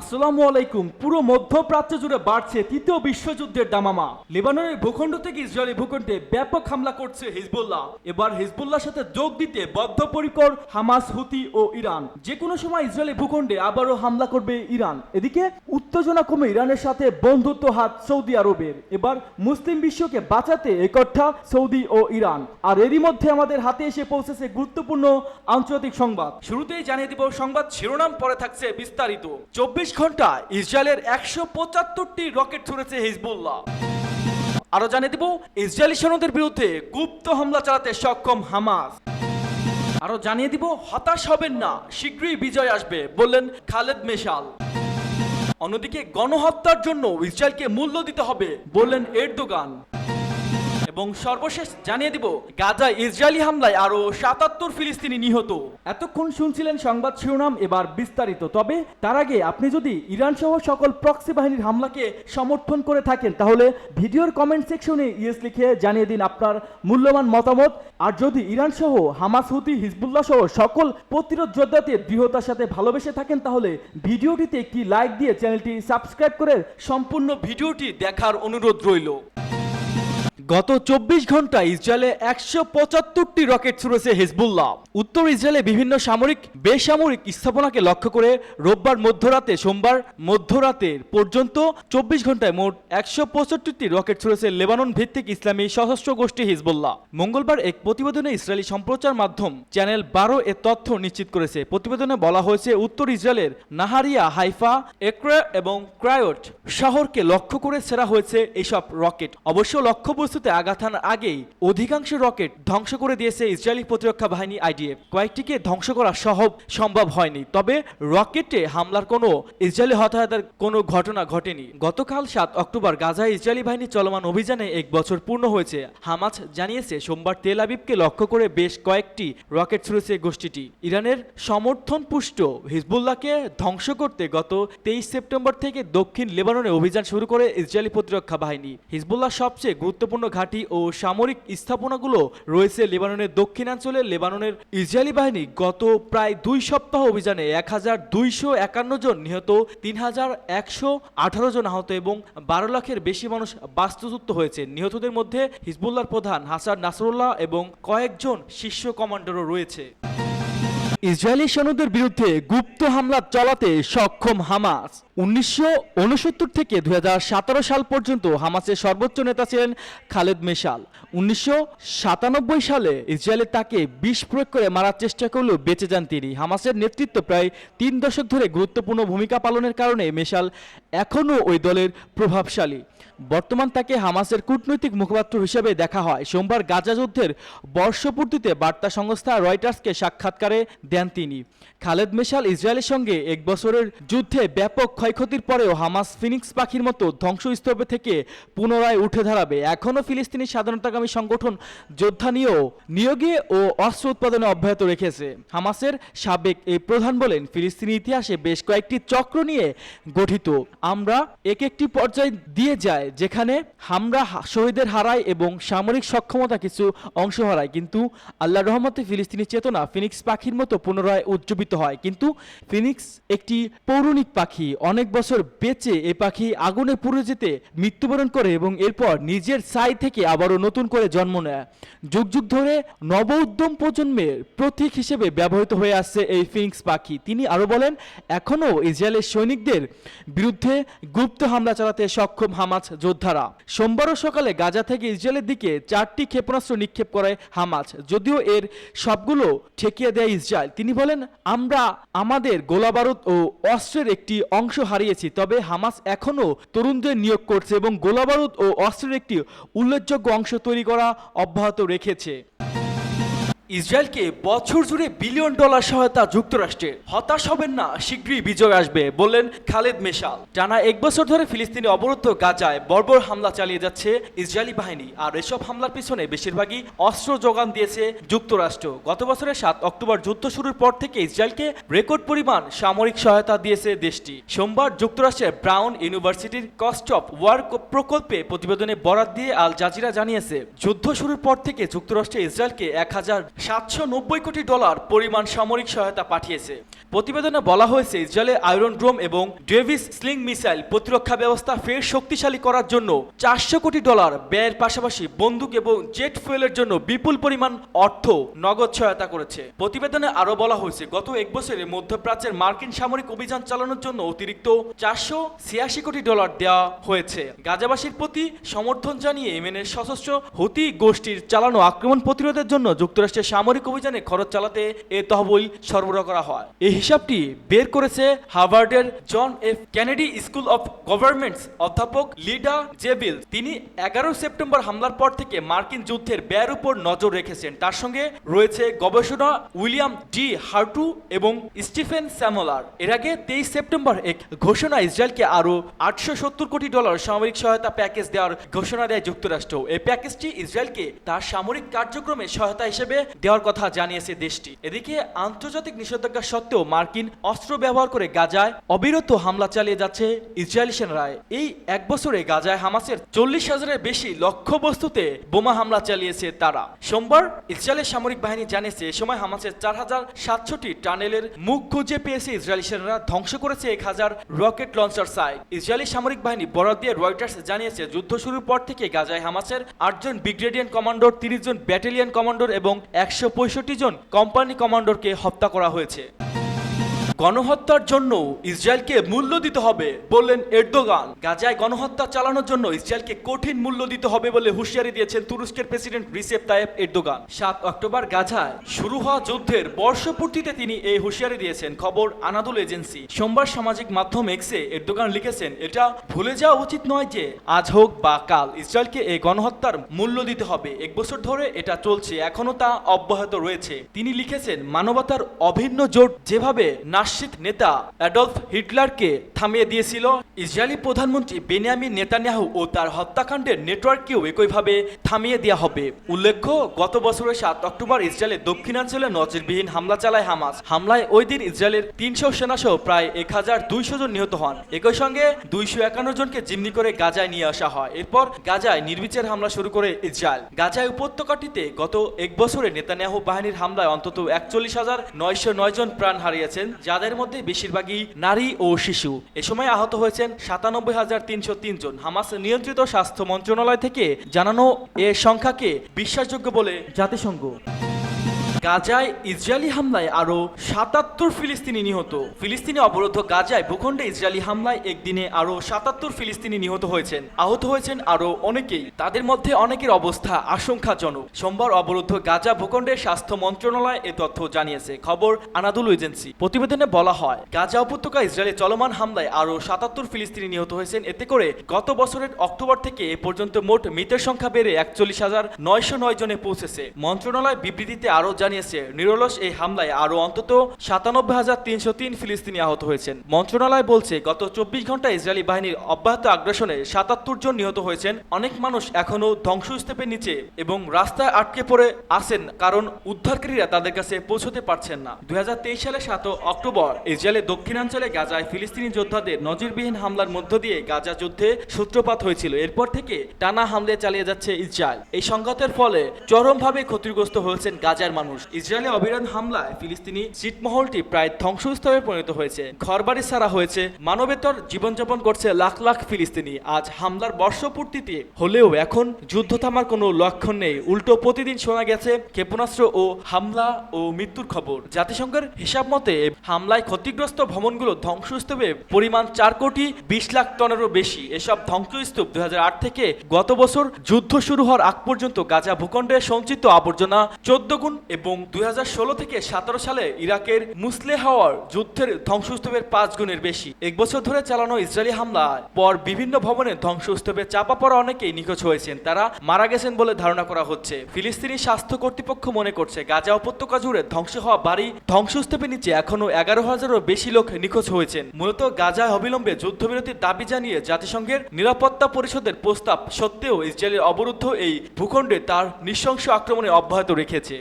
আসসালামু আলাইকুম। পুরো মধ্যপ্রাচ্য জুড়ে বাড়ছে তৃতীয় বিশ্বযুদ্ধের দামামা। লেবাননের ভূখণ্ড থেকে ইসরায়েলি ভূখণ্ডে ব্যাপক হামলা করছে হিজবুল্লাহ। এবার হিজবুল্লাহর সাথে যোগ দিতে বদ্ধপরিকর হামাস, হুতি ও ইরান। যে কোনো সময় ইসরায়েলি ভূখণ্ডে আবারও হামলা করবে ইরান। এদিকে উত্তেজনা কমে ইরানের সাথে বন্ধুত্ব হাত সৌদি আরবের। এবার মুসলিম বিশ্বকে বাঁচাতে একট্টা সৌদি ও ইরান। আর এরই মধ্যে আমাদের হাতে এসে পৌঁছেছে গুরুত্বপূর্ণ আন্তর্জাতিক সংবাদ। শুরুতেই জানিয়ে দিব সংবাদ শিরোনাম, পরে থাকছে বিস্তারিত। 24 ঘন্টায় ইসরায়েলের 175টি রকেট ছুড়েছে হিজবুল্লাহ। আরো জানিয়ে দিব ইসরায়েলি সৈন্যদের বিরুদ্ধে গুপ্ত হামলা চালাতে সক্ষম হামাস। আরো জানিয়ে দিব হতাশ হবেন না, শীঘ্রই বিজয় আসবে বললেন খালেদ মেশাল। অন্যদিকে গণহত্যার জন্য ইসরায়েলকে মূল্য দিতে হবে বললেন এরদোগান। এবং সর্বশেষ জানিয়ে দিব গাজায় ইসরায়েলি হামলায় আরো 77 ফিলিস্তিনি নিহত। এতক্ষণ শুনছিলেন সংবাদ শিরোনাম, এবার বিস্তারিত। তবে তার আগে আপনি যদি ইরান সহ সকল প্রক্সি বাহিনীর হামলাকে সমর্থন করে থাকেন তাহলে ভিডিওর কমেন্ট সেকশনে ইয়েস লিখে জানিয়ে দিন আপনার মূল্যবান মতামত। আর যদি ইরান সহ হামাস, হুতি, হিজবুল্লাহ সহ সকল প্রতিরোধ যোদ্ধাদের দৃঢ়তার সাথে ভালোবেসে থাকেন তাহলে ভিডিওটিতে একটি লাইক দিয়ে চ্যানেলটি সাবস্ক্রাইব করে সম্পূর্ণ ভিডিওটি দেখার অনুরোধ রইল। গত 24 ঘন্টায় ইসরায়েলে 175টি রকেট ছুড়েছে হিজবুল্লাহ। উত্তর ইসরায়েলে বিভিন্ন সামরিক বেসামরিক স্থাপনাকে লক্ষ্য করে রোববার মধ্যরাতে সোমবার মধ্যরাতের পর্যন্ত 24 ঘন্টায় মোট 175টি রকেট ছুড়েছে লেবানন ভিত্তিক ইসলামী সশস্ত্র গোষ্ঠী হিজবুল্লাহ। মঙ্গলবার এক প্রতিবেদনে ইসরায়েলি সম্প্রচার মাধ্যম চ্যানেল 12 এর তথ্য নিশ্চিত করেছে। প্রতিবেদনে বলা হয়েছে উত্তর ইসরায়েলের নাহারিয়া, হাইফা, একরা এবং ক্রায়ট শহরকে লক্ষ্য করে ছেড়া হয়েছে এইসব রকেট। অবশ্য লক্ষ্যবস্তুতে আঘাত হানার আগেই অধিকাংশ রকেট ধ্বংস করে দিয়েছে ইসরায়েলি প্রতিরক্ষা বাহিনী আইডিএফ। কয়েকটিকে ধ্বংস করা সম্ভব হয়নি, তবে রকেটে হামলার কোনো ইসরায়েলি হতাহতের কোনো ঘটনা ঘটেনি। গতকাল 7 অক্টোবর গাজায় ইসরায়েলি বাহিনী চলমান অভিযানে 1 বছর পূর্ণ হয়েছে। হামাস জানিয়েছে সোমবার তেল আবিবকে লক্ষ্য করে বেশ কয়েকটি রকেট ছুড়েছে গোষ্ঠীটি। ইরানের সমর্থন পুষ্ট হিজবুল্লাহকে ধ্বংস করতে গত 23 সেপ্টেম্বর থেকে দক্ষিণ লেবাননে অভিযান শুরু করে ইসরায়েলি প্রতিরক্ষা বাহিনী। হিজবুল্লাহ সবচেয়ে গুরুত্বপূর্ণ ঘাঁটি ও সামরিক স্থাপনাগুলো রয়েছে লেবাননের দক্ষিণাঞ্চলে। লেবাননের ইসরায়েলি বাহিনী গত প্রায় 2 সপ্তাহ অভিযানে 1251 জন নিহত, 3118 জন আহত এবং 12 লাখের বেশি মানুষ বাস্তুচ্যুত হয়েছে। নিহতদের মধ্যে হিজবুল্লাহর প্রধান হাসান নাসরুল্লাহ এবং কয়েকজন শীর্ষ কমান্ডারও রয়েছে। ইসরায়েলি সৈন্যদের বিরুদ্ধে গুপ্ত হামলা চালাতে সক্ষম হামাস। 1969 থেকে 2017 সাল পর্যন্ত হামাসের সর্বোচ্চ নেতা ছিলেন খালেদ মেশাল। 1997 সালে ইসরায়েলে তাকে বিষ প্রয়োগ করে মারার চেষ্টা করলেও বেঁচে যান তিনি। হামাসের নেতৃত্ব প্রায় 3 দশক ধরে গুরুত্বপূর্ণ ভূমিকা পালনের কারণে মেশাল এখনও ওই দলের প্রভাবশালী। বর্তমান তাকে হামাসের কূটনৈতিক মুখপাত্র হিসেবে দেখা হয়। সোমবার গাজা যুদ্ধের বর্ষপূর্তিতে বার্তা সংস্থা রয়টার্সকে সাক্ষাৎকারে দেন তিনি। খালেদ মেশাল ইসরায়েলের সঙ্গে 1 বছরের যুদ্ধে ব্যাপক ক্ষয়ক্ষতির পরেও হামাস ফিনিক্স পাখির মতো ধ্বংসস্তূপ থেকে পুনরায় উঠে দাঁড়াবে। এখনও ফিলিস্তিনি স্বাধীনতাকামী সংগঠন যোদ্ধা নিয়োগে ও অস্ত্র উৎপাদনে অব্যাহত রেখেছে। হামাসের সাবেক এই প্রধান বলেন, ফিলিস্তিনি ইতিহাসে বেশ কয়েকটি চক্র নিয়ে গঠিত। আমরা একটি পর্যায়ে দিয়ে যাই যেখানে আমরা শহীদের হারাই এবং সামরিক সক্ষমতা কিছু অংশ হারাই, কিন্তু আল্লাহর রহমতে ফিলিস্তিনি চেতনা ফিনিক্স পাখির মতো পুনরায় উজ্জীবিত হয়। কিন্তু ফিনিক্স একটি পৌরাণিক পাখি, অনেক বছর বেঁচে এই পাখি আগুনে পুড়ে যেতে মৃত্যুবরণ করে এবং এরপর নিজের ছাই থেকে আবারও নতুন করে জন্ম নেয়। যুগ যুগ ধরে নব উদ্যম প্রজন্মের প্রতীক হিসেবে ব্যবহৃত হয়ে আসছে এই ফিনিক্স পাখি। তিনি আরও বলেন, এখনও ইসরায়েলের সৈনিকদের বিরুদ্ধে গুপ্ত হামলা চালাতে সক্ষম হামাস যোদ্ধারা। সোমবারও সকালে গাজা থেকে ইসরায়েলের দিকে 4টি ক্ষেপণাস্ত্র নিক্ষেপ করে হামাস, যদিও এর সবগুলো ঠেকিয়ে দেয় ইসরায়েল। তিনি বলেন, আমরা আমাদের গোলাবারুদ ও অস্ত্রের একটি অংশ হারিয়েছি, তবে হামাস এখনও তরুণদের নিয়োগ করছে এবং গোলাবারুদ ও অস্ত্রের একটি উল্লেখযোগ্য অংশ তৈরি করা অব্যাহত রেখেছে। ইসরায়েলকে বছর জুড়ে বিলিয়ন ডলার সহায়তা যুক্তরাষ্ট্রের। হতাশ হবেন না, শীঘ্রই বিজয় আসবে বললেন খালেদ মেশাল। টানা 1 বছর ধরে ফিলিস্তিনি অবরুদ্ধ গাজায় বর্বর হামলা চালিয়ে যাচ্ছে ইসরায়েলি বাহিনী। আর এসব হামলার পিছনে বেশিরভাগই অস্ত্র যোগান দিয়েছে যুক্তরাষ্ট্র। গত বছরের 7 অক্টোবর যুদ্ধ শুরুর পর থেকে ইসরায়েলকে রেকর্ড পরিমাণ সামরিক সহায়তা দিয়েছে দেশটি। সোমবার যুক্তরাষ্ট্রের ব্রাউন ইউনিভার্সিটির কস্ট অফ ওয়ার প্রকল্পে প্রতিবেদনে বরাত দিয়ে আল জাজিরা জানিয়েছে, যুদ্ধ শুরুর পর থেকে যুক্তরাষ্ট্রে ইসরায়েলকে $790 কোটি পরিমাণ সামরিক সহায়তা পাঠিয়েছে। প্রতিবেদনে বলা হয়েছে ইসরায়েলে আয়রন ড্রোম এবং ডেভিস স্লিং মিসাইল প্রতিরক্ষা ব্যবস্থা ফের শক্তিশালী করার জন্য $400 কোটি ব্যয়ের পাশাপাশি বন্দুক এবং জেট ফুয়েলের জন্য বিপুল পরিমাণ অর্থ নগদ সহায়তা করেছে। প্রতিবেদনে আরও বলা হয়েছে গত এক বছরে মধ্যপ্রাচ্যের মার্কিন সামরিক অভিযান চালানোর জন্য অতিরিক্ত $486 কোটি দেওয়া হয়েছে। গাজাবাসীর প্রতি সমর্থন জানিয়ে ইয়েমেনের সশস্ত্র হুতি গোষ্ঠীর চালানো আক্রমণ প্রতিরোধের জন্য যুক্তরাষ্ট্রের সামরিক অভিযানে খরচ চালাতে এ তহবিল সরবরাহ করা হয়। এই হিসাবটি বের করেছে হার্ভার্ডের John F Kennedy School of Government's অধ্যাপক লিডা জেবিল। তিনি 11 সেপ্টেম্বর হামলার পর থেকে মার্কিন যুদ্ধের ব্যয়ের উপর নজর রেখেছেন। তার সঙ্গে রয়েছে গবেষণা উইলিয়াম ডি হার্টু এবং স্টিফেন স্যামোলার। এর আগে 23 সেপ্টেম্বর এক ঘোষণা ইসরায়েলকে আরও $870 কোটি সামরিক সহায়তা প্যাকেজ দেওয়ার ঘোষণা দেয় যুক্তরাষ্ট্র। এই প্যাকেজটি ইসরায়েলকে তার সামরিক কার্যক্রমে সহায়তা হিসেবে দেওয়ার কথা জানিয়েছে দেশটি। এদিকে আন্তর্জাতিক নিষেধাজ্ঞা সত্ত্বেও মার্কিন অস্ত্র ব্যবহার করে গাজায় অবিরত হামলা চালিয়ে যাচ্ছে ইসরায়েলি সেনারা। এই এক বছরে গাজায় হামাসের 40,000-এর বেশি লক্ষ্যবস্তুতে বোমা হামলা চালিয়েছে তারা। সোমবার ইসরায়েলের সামরিক বাহিনী জানিয়েছে এ সময় হামাসের 4,700টি টানেলের মুখ খুঁজে পেয়েছে ইসরায়েলি সেনারা, ধ্বংস করেছে 1,000 রকেট লঞ্চার সাইট। ইসরায়েলি সামরিক বাহিনী বরাত দিয়ে রয়টার্স জানিয়েছে যুদ্ধ শুরুর পর থেকে গাজায় হামাসের 8 জন ব্রিগেডিয়ার কমান্ডর, 30 জন ব্যাটালিয়ন কমান্ডর এবং 165 জন কোম্পানি কমান্ডরকে হত্যা করা হয়েছে। গণহত্যার জন্য ইসরায়েলকে মূল্য দিতে হবে বললেন এরদোগান। গাজায় গণহত্যা চালানোর জন্য ইসরায়েলকে কঠিন মূল্য দিতে হবে বলে হুঁশিয়ারি দিয়েছেন তুরস্কের president Recep Tayyip Erdogan. 7 October গাজায় শুরু হওয়া যুদ্ধের বর্ষপূর্তিতে তিনি এই হুঁশিয়ারি দিয়েছেন। খবর আনাদুল এজেন্সি। সোমবার সামাজিক মাধ্যম এক্সে এরদোগান লিখেছেন, এটা ভুলে যাওয়া উচিত নয় যে আজ হোক বা কাল ইসরায়েলকে এই গণহত্যার মূল্য দিতে হবে। 1 বছর ধরে এটা চলছে, এখনো তা অব্যাহত রয়েছে। তিনি লিখেছেন, মানবতার অভিন্ন জোট যেভাবে নেতা অ্যাডলফ হিটলারকে থামিয়ে দিয়েছিল, ইসরায়েলি প্রধানমন্ত্রী বেনিয়ামিন নেতানিয়াহু ও তার হত্যাকাণ্ডের নেটওয়ার্ককেও একইভাবে থামিয়ে দেওয়া হবে। উল্লেখ্য, গত বছরের 7 অক্টোবর ইসরায়েলের দক্ষিণাঞ্চলে নজিরবিহীন হামলা চালায় হামাস। হামলায় ওই দিন ইসরায়েলের 300 সেনাসহ প্রায় 1,200 জন নিহত হন। একই সঙ্গে 251 জনকে জিম্মি করে গাজায় নিয়ে আসা হয়। এরপর গাজায় নির্বিচার হামলা শুরু করে ইসরায়েল। গাজায় উপত্যকাটিতে গত এক বছরে নেতানিয়াহু বাহিনীর হামলায় অন্তত 41,909 জন প্রাণ হারিয়েছেন, যাদের মধ্যে বেশিরভাগই নারী ও শিশু। এ সময় আহত হয়েছেন 97,303 জন। হামাস নিয়ন্ত্রিত স্বাস্থ্য মন্ত্রণালয় থেকে জানানো এ সংখ্যাকে বিশ্বাসযোগ্য বলে জাতিসংঘ। গাজায় ইসরায়েলি হামলায় আরও 77 ফিলিস্তিনি নিহত। ফিলিস্তিনি অবরুদ্ধ গাজায় ভূখণ্ডে ইসরায়েলি হামলায় একদিনে আরও 77 ফিলিস্তিনি নিহত হয়েছেন। আহত হয়েছেন আরও অনেকেই, তাদের মধ্যে অনেকের অবস্থা আশঙ্কাজনক। সোমবার অবরুদ্ধ গাজা ভূখণ্ডের স্বাস্থ্য মন্ত্রণালয় এ তথ্য জানিয়েছে। খবর আনাদুল এজেন্সি। প্রতিবেদনে বলা হয়, গাজা উপত্যকা ইসরায়েলি চলমান হামলায় আরও 77 ফিলিস্তিনি নিহত হয়েছেন। এতে করে গত বছরের অক্টোবর থেকে এ পর্যন্ত মোট মৃতের সংখ্যা বেড়ে 41,909 জনে পৌঁছেছে। মন্ত্রণালয় বিবৃতিতে আরও জানিয়েছে, নিরলস এই হামলায় আরও অন্তত 97,303 ফিলিস্তিনি আহত হয়েছেন। মন্ত্রণালয় বলছে, গত 24 ঘন্টায় ইসরায়েলি বাহিনীর অব্যাহত আগ্রাসনে 77 জন নিহত হয়েছেন। অনেক মানুষ এখনও ধ্বংসস্তূপের নিচে এবং রাস্তায় আটকে পড়ে আছেন, কারণ উদ্ধারকারীরা তাদের কাছে পৌঁছতে পারছেন না। 2023 সালের 7 অক্টোবর ইসরায়েলের দক্ষিণাঞ্চলে গাজায় ফিলিস্তিনি যোদ্ধাদের নজিরবিহীন হামলার মধ্য দিয়ে গাজা যুদ্ধে সূত্রপাত হয়েছিল। এরপর থেকে টানা হামলে চালিয়ে যাচ্ছে ইসরায়েল। এই সংঘাতের ফলে চরমভাবে ক্ষতিগ্রস্ত হয়েছেন গাজার মানুষ। ইসরায়েলে অবিরাম হামলায় ফিলিস্তিনি ছিটমহলটি প্রায় ধ্বংসস্তূপে পরিণত হয়েছে। ঘরবাড়ি ছাড়া হয়েছে, মানবেতর জীবনযাপন করছে লাখ লাখ ফিলিস্তিনি। আজ হামলার বর্ষপূর্তিতে হলেও এখন যুদ্ধ থামার কোনো লক্ষণ নেই। উল্টো প্রতিদিন শোনা গেছে ক্ষেপণাস্ত্র ও হামলা ও মৃত্যুর খবর। জাতিসংঘের হিসাব মতে হামলায় ক্ষতিগ্রস্ত ভবনগুলো ধ্বংসস্তূপে পরিমাণ 4,20,00,000 টনেরও বেশি। এসব ধ্বংসস্তূপ 2008 থেকে গত বছর যুদ্ধ শুরু হওয়ার আগ পর্যন্ত গাজা ভূখণ্ডে সঞ্চিত আবর্জনা 14 গুণ এবং 2016 থেকে 17 সালে ইরাকের মুসলেহাওয়ার যুদ্ধের ধ্বংসস্তূপের 5 গুণের বেশি। এক বছর ধরে চালানো ইসরায়েলি হামলার পর বিভিন্ন ভবনে ধ্বংসস্তূপে চাপা পড়া অনেকেই নিখোঁজ হয়েছেন। তারা মারা গেছেন বলে ধারণা করা হচ্ছে। ফিলিস্তিনি স্বাস্থ্য কর্তৃপক্ষ মনে করছে, গাজা উপত্যকা জুড়ে ধ্বংস হওয়া বাড়ি ধ্বংসস্তূপের নিচে এখনো 11,000-এরও বেশি লোক নিখোঁজ হয়েছেন। মূলত গাজায় অবিলম্বে যুদ্ধবিরতির দাবি জানিয়ে জাতিসংঘের নিরাপত্তা পরিষদের প্রস্তাব সত্ত্বেও ইসরায়েলের অবরুদ্ধ এই ভূখণ্ডে তার নৃশংস আক্রমণে অব্যাহত রেখেছে।